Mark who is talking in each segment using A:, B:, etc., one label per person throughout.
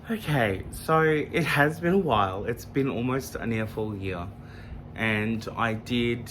A: Okay, so it has been a while. It's been almost a near full year, and I did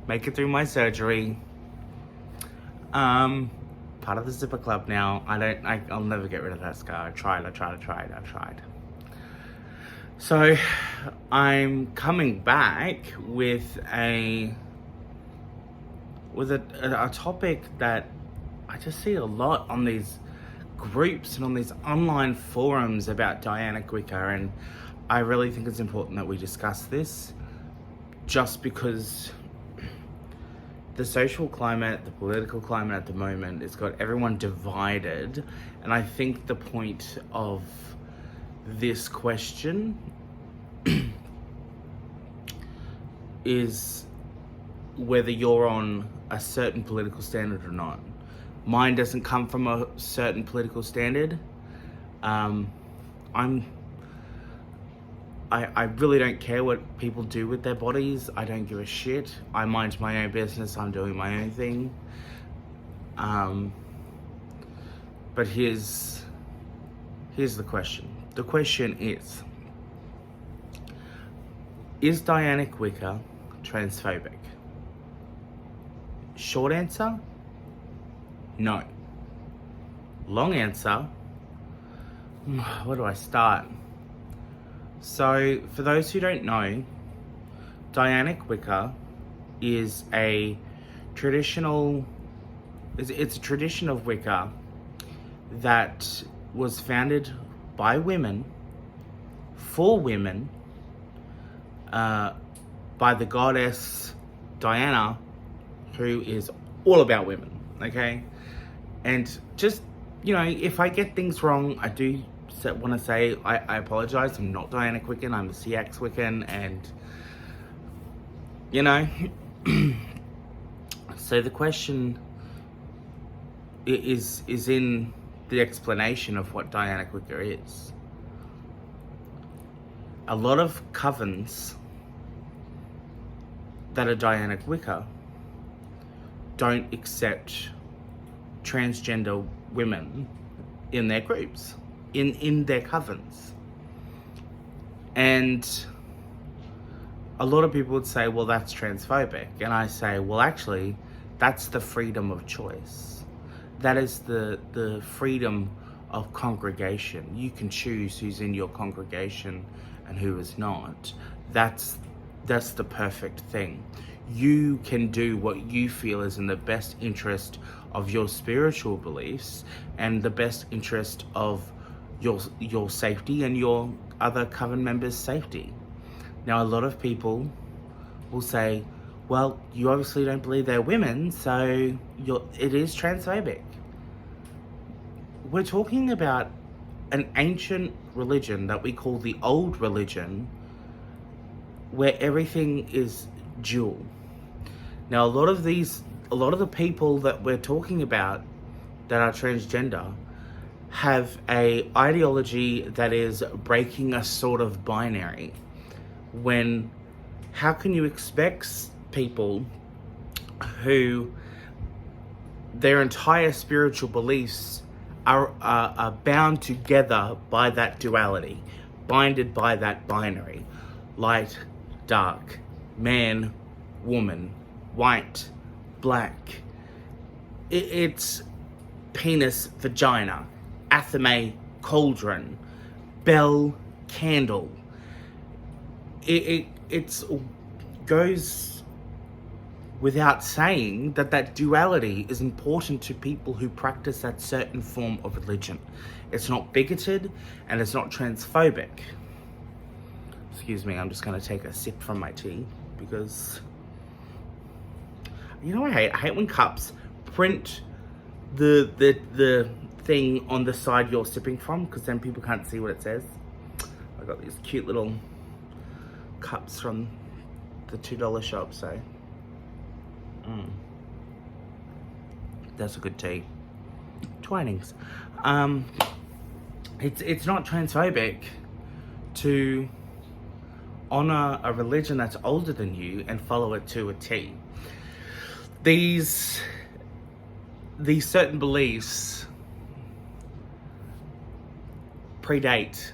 A: make it through my surgery. Part of the Zipper Club now. I'll never get rid of that scar. I tried. So I'm coming back with a topic that I just see a lot on these groups and on these online forums about Dianic Wicca, and I really think it's important that we discuss this, just because the social climate, the political climate at the moment, it's got everyone divided. And I think the point of this question is whether you're on a certain political standard or not. Mine doesn't come from a certain political standard. I really don't care what people do with their bodies. I don't give a shit. I mind my own business. I'm doing my own thing. But here's the question. The question is Dianic Wicca transphobic? Short answer, no. Long answer, where do I start? So, for those who don't know, Dianic Wicca is a traditional, it's a tradition of Wicca that was founded by women, for women, by the goddess Diana, who is all about women, okay? And just, if I get things wrong, I do want to say I apologize. I'm not Dianic Wiccan, I'm a CX Wiccan, and so the question is in the explanation of what Dianic Wicca is. A lot of covens that are Dianic Wicca don't accept transgender women in their groups, in their covens. And a lot of people would say, well, that's transphobic. And I say, well, actually, that's the freedom of choice. That is the freedom of congregation. You can choose who's in your congregation and who is not. That's the perfect thing. You can do what you feel is in the best interest of your spiritual beliefs and the best interest of your safety and your other coven members' safety. Now, a lot of people will say, well, you obviously don't believe they're women, so it is transphobic. We're talking about an ancient religion that we call the old religion, where everything is dual. Now, a lot of the people that we're talking about that are transgender have a ideology that is breaking a sort of binary. When, how can you expect people who their entire spiritual beliefs are bound together by that duality, binded by that binary, light, dark, man, woman, white, black, it's penis, vagina, athame, cauldron, bell, candle. It goes without saying that duality is important to people who practice that certain form of religion. It's not bigoted and it's not transphobic. Excuse me, I'm just going to take a sip from my tea because, I hate when cups print the thing on the side you're sipping from, because then people can't see what it says. I got these cute little cups from the $2 shop, so that's a good tea. Twinings. It's not transphobic to honor a religion that's older than you and follow it to a T. These certain beliefs predate,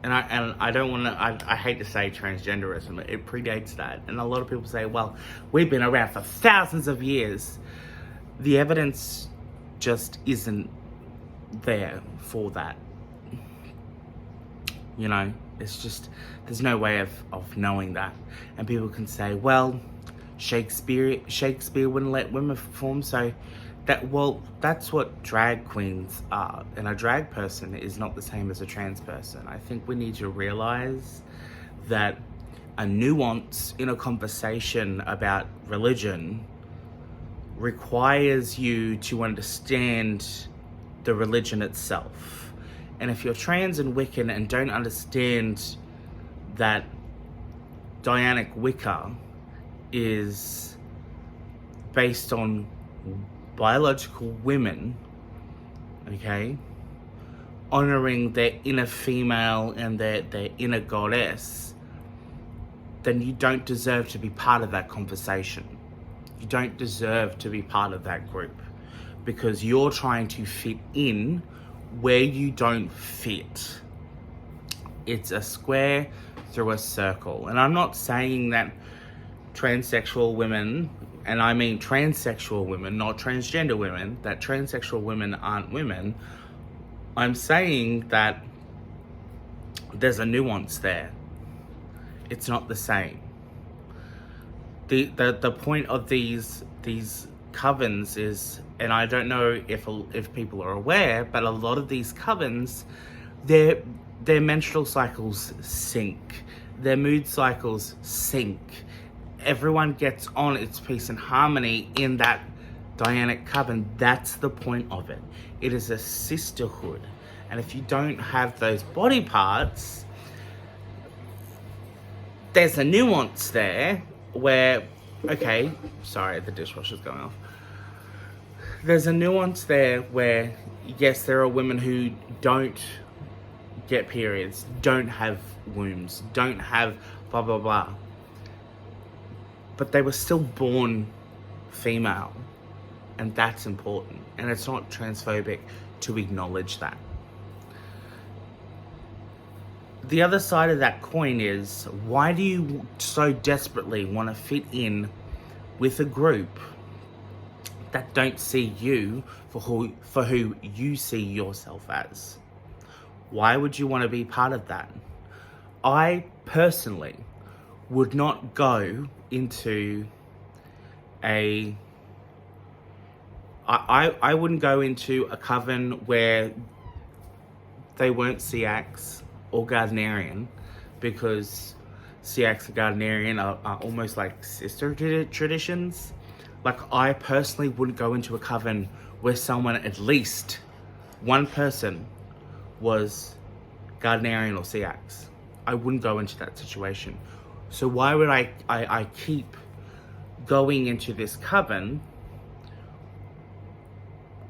A: and I don't want to, I hate to say transgenderism, it predates that. And a lot of people say, well, we've been around for thousands of years. The evidence just isn't there for that. You know, it's just, there's no way of knowing that. And people can say, well, Shakespeare wouldn't let women perform, so that's what drag queens are. And a drag person is not the same as a trans person. I think we need to realize that a nuance in a conversation about religion requires you to understand the religion itself. And if you're trans and Wiccan and don't understand that Dianic Wicca is based on biological women, okay, honoring their inner female and their inner goddess, then you don't deserve to be part of that conversation. You don't deserve to be part of that group, because you're trying to fit in where you don't fit. It's a square through a circle. And I'm not saying that transsexual women, and I mean transsexual women, not transgender women, that transsexual women aren't women. I'm saying that there's a nuance there. It's not the same. The point of these covens is, and I don't know if people are aware, but a lot of these covens, their menstrual cycles sync, their mood cycles sync. Everyone gets on its peace and harmony in that Dianic coven. That's the point of it. It is a sisterhood. And if you don't have those body parts, there's a nuance there where, okay, sorry, the dishwasher's going off. There's a nuance there where, yes, there are women who don't get periods, don't have wombs, don't have blah, blah, blah. But they were still born female. And that's important. And it's not transphobic to acknowledge that. The other side of that coin is, why do you so desperately want to fit in with a group that don't see you for who you see yourself as? Why would you want to be part of that? I personally would not go into I wouldn't go into a coven where they weren't Seax or Gardnerian, because Seax and Gardnerian are almost like sister traditions. Like, I personally wouldn't go into a coven where someone, at least one person, was Gardnerian or Seax. I wouldn't go into that situation. So why would I keep going into this coven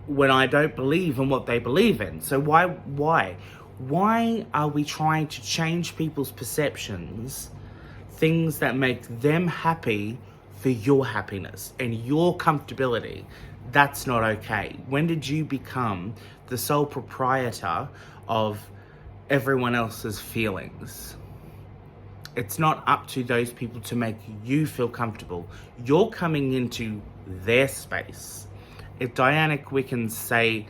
A: when I don't believe in what they believe in? So why are we trying to change people's perceptions, things that make them happy, for your happiness and your comfortability? That's not okay. When did you become the sole proprietor of everyone else's feelings? It's not up to those people to make you feel comfortable. You're coming into their space. If Dianic Wiccans say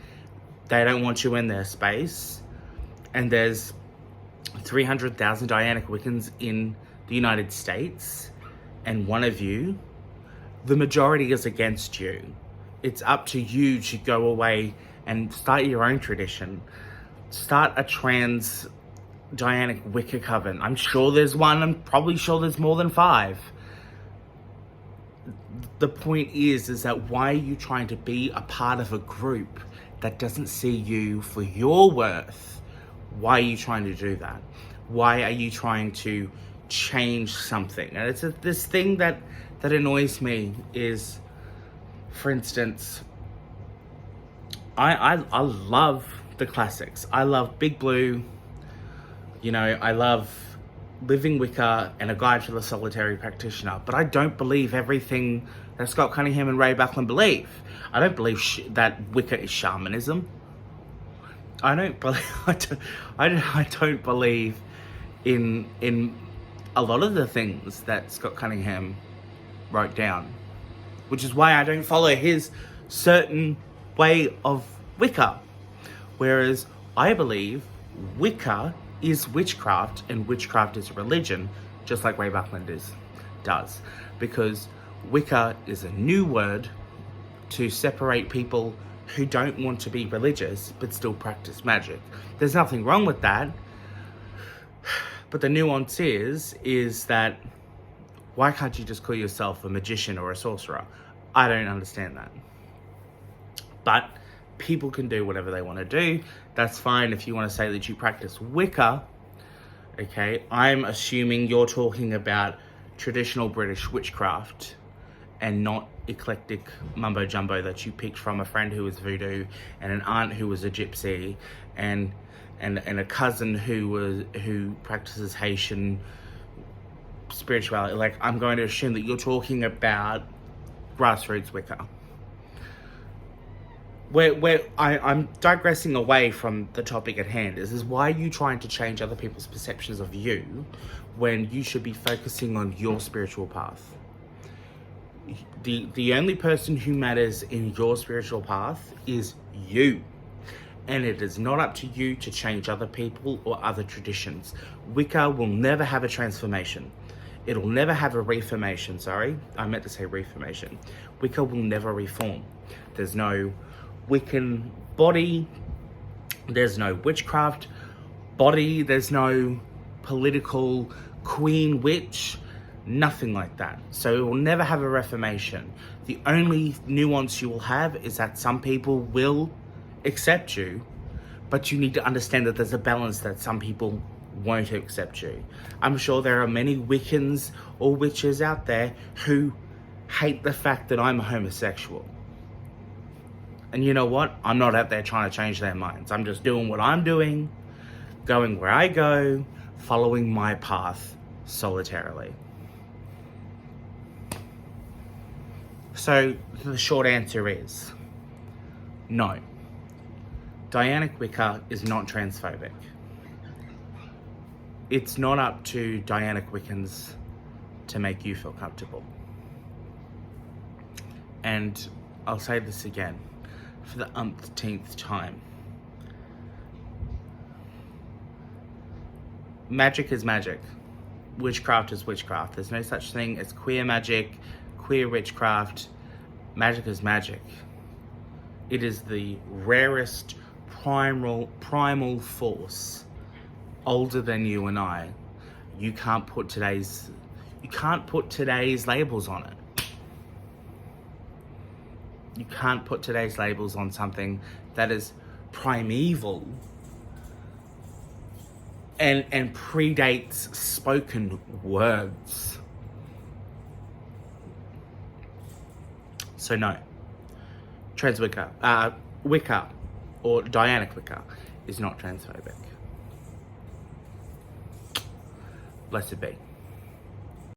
A: they don't want you in their space, and there's 300,000 Dianic Wiccans in the United States, and one of you, the majority is against you. It's up to you to go away and start your own tradition. Start a trans Dianic Wicca coven. I'm sure there's one. I'm probably sure there's more than 5. The point is that why are you trying to be a part of a group that doesn't see you for your worth? Why are you trying to do that? Why are you trying to change something? And it's this thing that annoys me is, for instance, I love the classics. I love Big Blue, you know, I love Living Wicca and A Guide to the Solitary Practitioner, but I don't believe everything that Scott Cunningham and Ray Buckland believe. I don't believe that Wicca is shamanism. I don't believe I don't believe in a lot of the things that Scott Cunningham wrote down, which is why I don't follow his certain way of Wicca. Whereas I believe Wicca is witchcraft and witchcraft is religion, just like Ray Buckland does. Because Wicca is a new word to separate people who don't want to be religious but still practice magic. There's nothing wrong with that. But the nuance is that why can't you just call yourself a magician or a sorcerer? I don't understand that. But people can do whatever they want to do. That's fine. If you want to say that you practice Wicca, okay, I'm assuming you're talking about traditional British witchcraft and not eclectic mumbo jumbo that you picked from a friend who was voodoo and an aunt who was a gypsy and a cousin who practices Haitian spirituality. Like, I'm going to assume that you're talking about grassroots Wicca. I'm digressing away from the topic at hand. Is why are you trying to change other people's perceptions of you when you should be focusing on your spiritual path? The only person who matters in your spiritual path is you. And it is not up to you to change other people or other traditions. Wicca will never have a transformation. It'll never have a reformation, sorry. I meant to say reformation. Wicca will never reform. There's no Wiccan body. There's no witchcraft body. There's no political queen witch. Nothing like that. So it will never have a reformation. The only nuance you will have is that some people will accept you, but you need to understand that there's a balance that some people won't accept you. I'm sure there are many Wiccans or witches out there who hate the fact that I'm a homosexual. And you know what? I'm not out there trying to change their minds. I'm just doing what I'm doing, going where I go, following my path solitarily. So the short answer is no. Dianic Wicca is not transphobic. It's not up to Dianic Wiccans to make you feel comfortable. And I'll say this again for the umpteenth time. Magic is magic. Witchcraft is witchcraft. There's no such thing as queer magic, queer witchcraft. Magic is magic. It is the rarest primal force, older than you and I. You can't put today's labels on it. You can't put today's labels on something that is primeval and predates spoken words. So no, Wicca, or Dianic Wicca is not transphobic. Blessed be.